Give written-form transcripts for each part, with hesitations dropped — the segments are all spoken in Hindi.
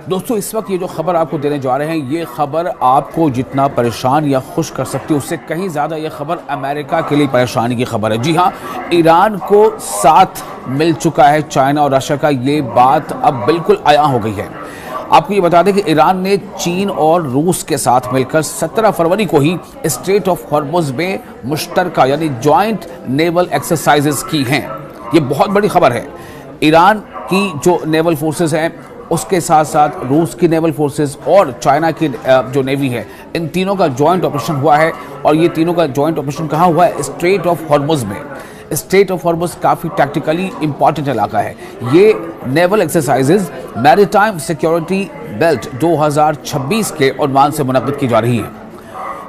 दोस्तों, इस वक्त ये जो खबर आपको देने जा रहे हैं, ये खबर आपको जितना परेशान या खुश कर सकती है उससे कहीं ज़्यादा ये खबर अमेरिका के लिए परेशानी की खबर है। जी हाँ, ईरान को साथ मिल चुका है चाइना और रशिया का। ये बात अब बिल्कुल आया हो गई है। आपको ये बता दें कि ईरान ने चीन और रूस के साथ मिलकर 17 फरवरी को ही स्ट्रेट ऑफ हॉर्मुज़ में मुश्तरका यानी जॉइंट नेवल एक्सरसाइजेस की हैं। ये बहुत बड़ी खबर है। ईरान की जो नेवल फोर्सेस हैं उसके साथ साथ रूस की नेवल फोर्सेस और चाइना की जो नेवी है, इन तीनों का जॉइंट ऑपरेशन हुआ है। और ये तीनों का जॉइंट ऑपरेशन कहाँ हुआ है? स्ट्रेट ऑफ हॉर्मुज़ में। स्ट्रेट ऑफ हॉर्मुज़ काफ़ी टैक्टिकली इंपॉर्टेंट इलाका है। ये naval exercises maritime security belt 2026 के उन्वान से मुनक़्क़िद की जा रही है।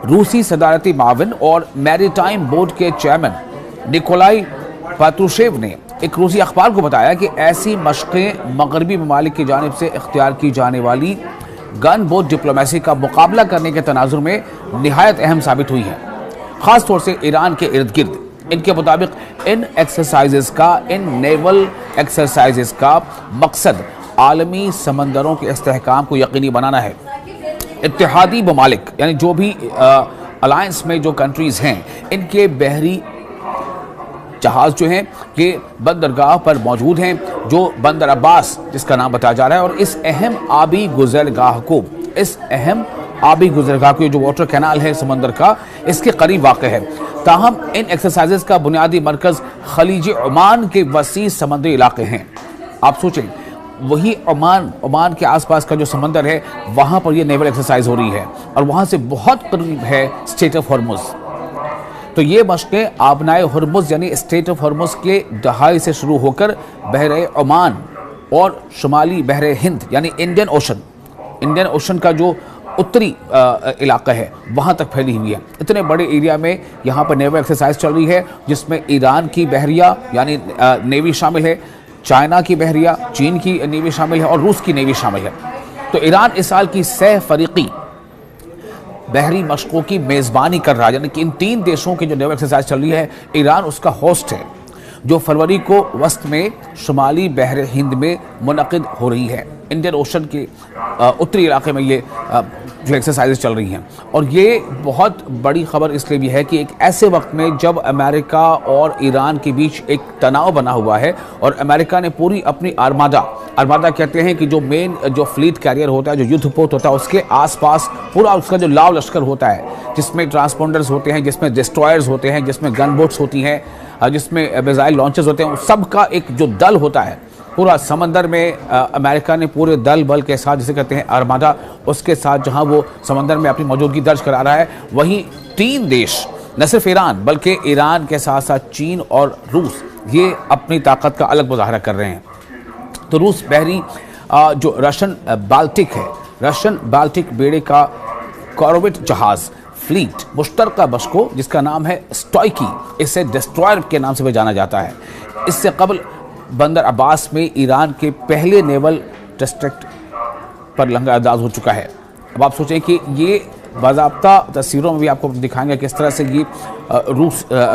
रूसी सदारती माविन और मैरीटाइम बोर्ड के चेयरमैन निकोलाई पात्रुशेव ने एक रूसी अखबार को बताया कि ऐसी मशक़ें मगरबी ममालिक की जानिब से इख्तियार की जाने वाली गन बोट डिप्लोमेसी का मुकाबला करने के तनाजुर में निहायत अहम साबित हुई है, ख़ास तौर से ईरान के इर्द गिर्द। इनके मुताबिक इन नेवल एक्सरसाइजेस का मकसद आलमी समंदरों के इस्तेहकाम को यकीनी बनाना है। इत्तेहादी ममालिक यानी जो भी अलायंस में जो कंट्रीज़ हैं, इनके बहरी जहाज जो हैं ये बंदरगाह पर मौजूद हैं, जो बंदर अब्बास जिसका नाम बताया जा रहा है। और इस अहम आबी गुजरगाह को जो वाटर कैनाल है समंदर का, इसके करीब वाक़ है। ताहम इन एक्सरसाइजेस का बुनियादी मरकज़ खलीज ओमान के वसी समंदरी इलाके हैं। आप सोचें, वही ओमान के आसपास का जो समंदर है वहाँ पर ये नेवल एक्सरसाइज हो रही है और वहाँ से बहुत करीब है स्ट्रेट ऑफ हॉर्मुज़। तो ये मशक़ें आबनाए हॉर्मुज़ यानी स्ट्रेट ऑफ हॉर्मुज़ के दहाई से शुरू होकर बहरे ओमान और शुमाली बहरे हिंद यानी इंडियन ओशन का जो उत्तरी इलाका है वहाँ तक फैली हुई है। इतने बड़े एरिया में यहाँ पर नेवल एक्सरसाइज चल रही है, जिसमें ईरान की बहरिया यानी नेवी शामिल है, चाइना की बहरिया, चीन की नेवी शामिल है और रूस की नेवी शामिल है। तो ईरान इस साल की सह फरीकी बहरी मशकों की मेज़बानी कर रहा है, यानी कि इन तीन देशों की जो नेवल एक्सरसाइज चल रही है, ईरान उसका होस्ट है, जो फरवरी को वस्त में शुमाली बहर हिंद में मुनक़िद हो रही है। इंडियन ओशन के उत्तरी इलाके में ये जो एक्सरसाइजेज चल रही हैं। और ये बहुत बड़ी खबर इसलिए भी है कि एक ऐसे वक्त में जब अमेरिका और ईरान के बीच एक तनाव बना हुआ है और अमेरिका ने पूरी अपनी आर्मादा कहते हैं कि जो मेन जो फ्लीट कैरियर होता है, जो युद्धपोत होता है, उसके आसपास पूरा उसका जो लाव लश्कर होता है, जिसमें ट्रांसपोंडर्स होते हैं, जिसमें डिस्ट्रॉयर्स होते हैं, जिसमें गन बोट्स होती हैं, जिसमें मिसाइल लॉन्चर्स होते हैं, सबका एक जो दल होता है पूरा समंदर में, अमेरिका ने पूरे दल बल के साथ, जिसे कहते हैं आर्मादा, उसके साथ जहां वो समंदर में अपनी मौजूदगी दर्ज करा रहा है, वहीं तीन देश, न सिर्फ ईरान बल्कि ईरान के साथ साथ चीन और रूस, ये अपनी ताकत का अलग मुजाहरा कर रहे हैं। तो रूस बहरी जो रशियन बाल्टिक बेड़े का कॉर्वेट जहाज़ फ्लीट मुश्तरका बशको, जिसका नाम है स्टॉइकी, इसे डिस्ट्रॉयर के नाम से भी जाना जाता है। इससे कबल बंदर अब्बास में ईरान के पहले नेवल डिस्ट्रिक्ट पर लंगरअंदाज हो चुका है। अब आप सोचें कि ये बाज़ाब्ता तस्वीरों में भी आपको दिखाएंगे किस तरह से ये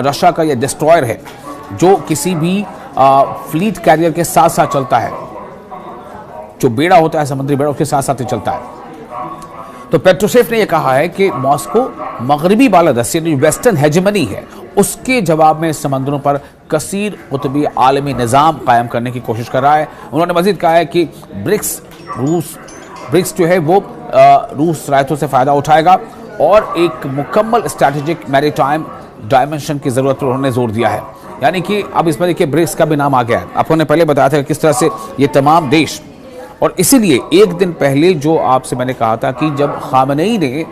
रशिया का ये डिस्ट्रॉयर है, जो किसी भी फ्लीट कैरियर के साथ साथ चलता है। जो बेड़ा होता है, समुद्री बेड़ा, उसके साथ साथ ही चलता है। तो पेट्रोशेव ने यह कहा है कि मॉस्को मगरबी बालादस्ती यानी वेस्टर्न हेजेमनी है, उसके जवाब में समंदरों पर कसीर कुतुबी आलमी निज़ाम कायम करने की कोशिश कर रहा है। उन्होंने मज़ीद कहा है कि ब्रिक्स जो है वो रूस रायतों से फ़ायदा उठाएगा और एक मुकम्मल स्ट्रैटेजिक मैरीटाइम डायमेंशन की ज़रूरत पर उन्होंने जोर दिया है। यानी कि अब इसमें देखिए ब्रिक्स का भी नाम आ गया है। आपको ने पहले बताया था कि किस तरह से ये तमाम देश, और इसीलिए एक दिन पहले जो आपसे मैंने कहा था कि जब खामनेई ने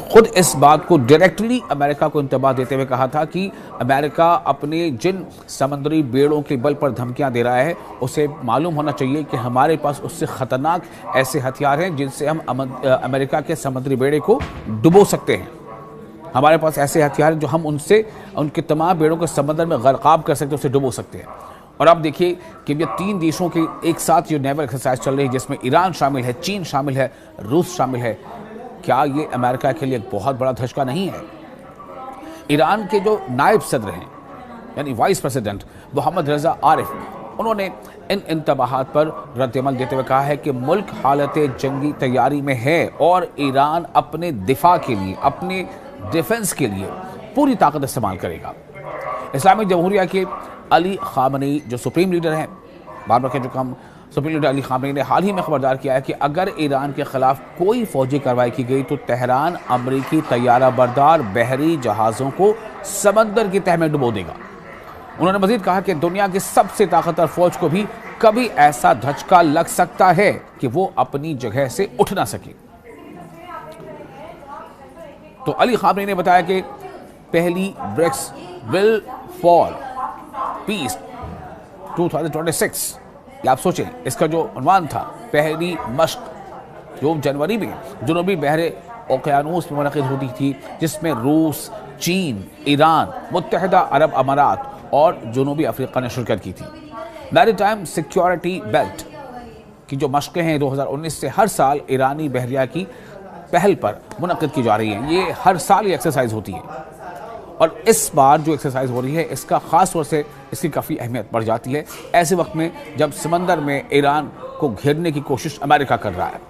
खुद इस बात को डायरेक्टली अमेरिका को इंतबाह देते हुए कहा था कि अमेरिका अपने जिन समुद्री बेड़ों के बल पर धमकियां दे रहा है, उसे मालूम होना चाहिए कि हमारे पास उससे ख़तरनाक ऐसे हथियार हैं जिनसे हम अमेरिका के समुद्री बेड़े को डुबो सकते हैं। हमारे पास ऐसे हथियार हैं जो हम उनके तमाम बेड़ों को समंदर में गर्काब कर सकते हैं, उसे डुबो सकते हैं। और अब देखिए कि ये तीन देशों के एक साथ जो नेवल एक्सरसाइज चल रही है, जिसमें ईरान शामिल है, चीन शामिल है, रूस शामिल है, क्या ये अमेरिका के लिए एक बहुत बड़ा धचका नहीं है? ईरान के जो नायब सदर हैं यानी वाइस प्रेसिडेंट मोहम्मद रज़ा आरिफ, उन्होंने इन इंतबाहात पर रद्दअमल देते हुए कहा है कि मुल्क हालत जंगी तैयारी में है और ईरान अपने दिफा के लिए, अपने डिफेंस के लिए पूरी ताकत इस्तेमाल करेगा। इस्लामिक जमहूरिया के अली खामनेई जो सुप्रीम लीडर हैं, बार बार कह चुका हम, सुप्रीम लीडर अली खामनेई ने हाल ही में खबरदार किया है कि अगर ईरान के खिलाफ कोई फौजी कार्रवाई की गई तो तेहरान अमरीकी तैयारा बरदार बहरी जहाज़ों को समंदर की तह में डुबो देगा। उन्होंने मजीद कहा कि दुनिया की सबसे ताकतवर फौज को भी कभी ऐसा धचका लग सकता है कि वो अपनी जगह से उठ ना सके। तो अली खामनेई ने बताया कि पहली ब्रिक्स विल फॉर पीस 2026, आप सोचें इसका जो उन्वान था, पहली मश्क जो जनवरी में जनूबी बहरे ओकियानूस में मुनक़िद होती थी, जिसमें रूस, चीन, ईरान, मुत्तहिदा अरब अमारात और जनूबी अफ्रीका ने शिरकत की थी। मैरीटाइम सिक्योरिटी बेल्ट की जो मश्कें हैं 2019 से हर साल ईरानी बहरिया की पहल पर मुनक़िद की जा रही हैं। ये हर साल ये एक्सरसाइज होती है और इस बार जो एक्सरसाइज हो रही है इसका ख़ास तौर से इसकी काफ़ी अहमियत बढ़ जाती है ऐसे वक्त में जब समंदर में ईरान को घेरने की कोशिश अमेरिका कर रहा है।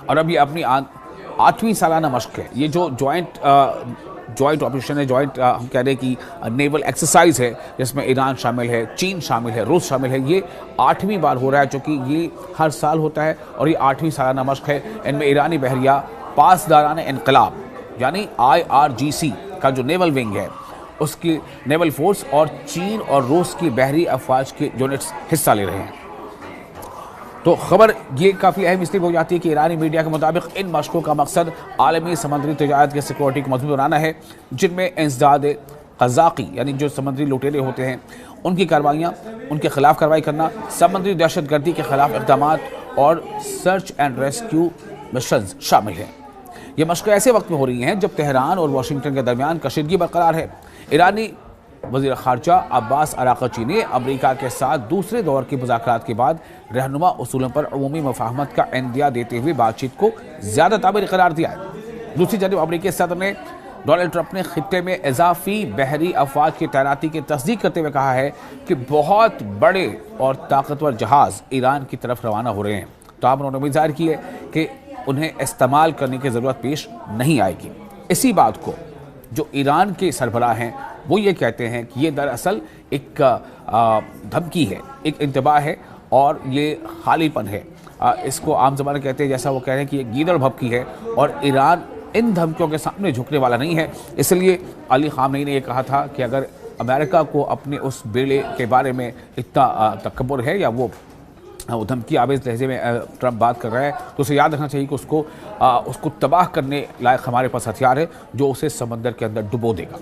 और अब ये अपनी 8वीं सालाना मश्क है। ये जो जॉइंट ऑपरेशन है, हम कह रहे हैं कि नेवल एक्सरसाइज है, जिसमें ईरान शामिल है, चीन शामिल है, रूस शामिल है। ये 8वीं बार हो रहा है, चूँकि ये हर साल होता है और ये 8वीं सालाना मश्क है। इनमें ईरानी बहरिया पासदारान इनकलाब यानी IRGC का जो नेवल विंग है उसकी नेवल फोर्स और चीन और रूस की बहरी अफवाज के यूनिट्स हिस्सा ले रहे हैं। तो खबर ये काफ़ी अहम इसलिए हो जाती है कि ईरानी मीडिया के मुताबिक इन मशकों का मकसद आलमी समुद्री तजारत की सिक्योरिटी को मजबूत बनाना है, जिनमें इंसदाद क़ज़ाक़ी यानी जो समुद्री लुटेरे होते हैं उनकी कार्रवाइयाँ, उनके खिलाफ कार्रवाई करना, समुद्री दहशतगर्दी के खिलाफ इक़दाम और सर्च एंड रेस्क्यू मिशन शामिल हैं। ये मशक़ें ऐसे वक्त में हो रही हैं जब तेहरान और वाशिंगटन के दरमियान कशीदगी बरकरार है। ईरानी वज़ीर ख़ारजा अब्बास अराक़ची ने अमरीका के साथ दूसरे दौर के मुज़ाकरात के बाद रहनुमा उसूलों पर अमूमी मुफ़ाहमत का इंदिया देते हुए बातचीत को ज़्यादा ताबीर करार दिया है। दूसरी जानब अमरीकी सदर ने डोनाल्ड ट्रंप ने खित्ते में इजाफी बहरी अफवाज की तैनाती की तस्दीक करते हुए कहा है कि बहुत बड़े और ताकतवर जहाज़ ईरान की तरफ रवाना हो रहे हैं। तो आप उन्होंने उम्मीद ज़ाहिर की है कि उन्हें इस्तेमाल करने की ज़रूरत पेश नहीं आएगी। इसी बात को जो ईरान के सरबराह हैं वो ये कहते हैं कि ये दरअसल एक धमकी है, एक इंतबाह है और ये खालीपन है। इसको आम ज़बान कहते हैं, जैसा वो कह रहे हैं कि ये गीदड़ भभकी है और ईरान इन धमकियों के सामने झुकने वाला नहीं है। इसलिए अली खामनेई ने ये कहा था कि अगर अमेरिका को अपने उस बेड़े के बारे में इतना तकब्बुर है या वो धमकी आवेज़ लहजे में ट्रंप बात कर रहा है तो उसे याद रखना चाहिए कि उसको तबाह करने लायक हमारे पास हथियार है जो उसे समंदर के अंदर डुबो देगा।